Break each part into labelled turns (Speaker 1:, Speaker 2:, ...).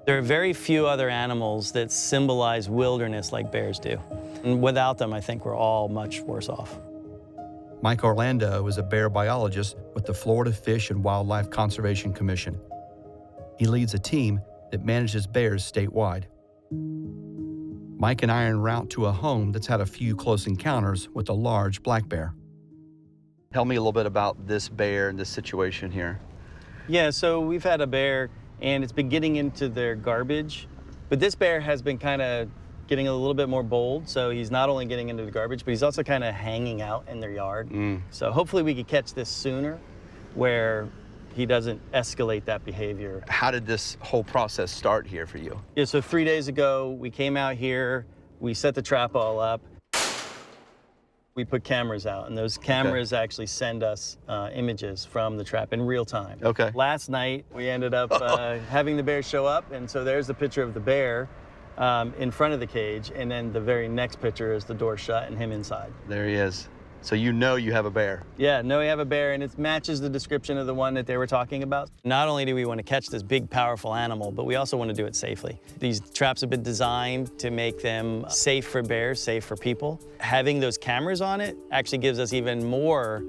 Speaker 1: There are very few other animals that symbolize wilderness like bears do. And without them, I think we're all much worse off.
Speaker 2: Mike Orlando is a bear biologist with the Florida Fish and Wildlife Conservation Commission. He leads a team that manages bears statewide. Mike and I are en route to a home that's had a few close encounters with a large black bear. Tell me a little bit about this bear and this situation here.
Speaker 1: Yeah, so we've had a bear, and it's been getting into their garbage. But this bear has been kind of getting a little bit more bold, so he's not only getting into the garbage, but he's also kind of hanging out in their yard. So hopefully we could catch this sooner, where he doesn't escalate that behavior.
Speaker 2: How did this whole process start here for you?
Speaker 1: Yeah, so 3 days ago, we came out here, we set the trap all up. We put cameras out, and those cameras actually send us images from the trap in real time.
Speaker 2: Okay.
Speaker 1: Last night, we ended up having the bear show up, and so there's the picture of the bear in front of the cage, and then the very next picture is the door shut and him inside.
Speaker 2: There he is. So you know you have a bear.
Speaker 1: Yeah, no, we have a bear, and it matches the description of the one that they were talking about. Not only do we want to catch this big, powerful animal, but we also want to do it safely. These traps have been designed to make them safe for bears, safe for people. Having those cameras on it actually gives us even more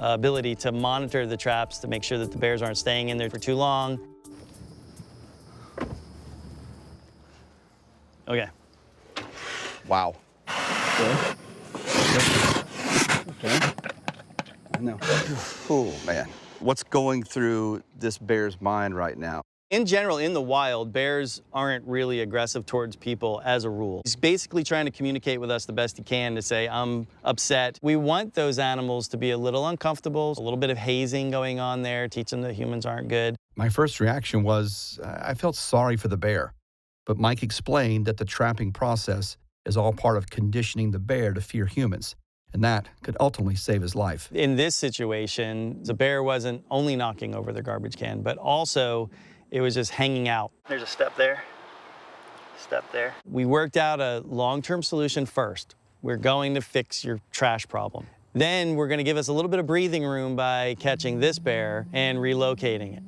Speaker 1: ability to monitor the traps to make sure that the bears aren't staying in there for too long. Okay.
Speaker 2: Wow.
Speaker 1: Good. Okay. No.
Speaker 2: Oh, man. What's going through this bear's mind right now?
Speaker 1: In general, in the wild, bears aren't really aggressive towards people as a rule. He's basically trying to communicate with us the best he can to say, I'm upset. We want those animals to be a little uncomfortable, a little bit of hazing going on there, teach them that humans aren't good.
Speaker 2: My first reaction was I felt sorry for the bear, but Mike explained that the trapping process is all part of conditioning the bear to fear humans, and that could ultimately save his life.
Speaker 1: In this situation, the bear wasn't only knocking over the garbage can, but also it was just hanging out. There's a step there, step there. We worked out a long-term solution first. We're going to fix your trash problem. Then we're going to give us a little bit of breathing room by catching this bear and relocating it.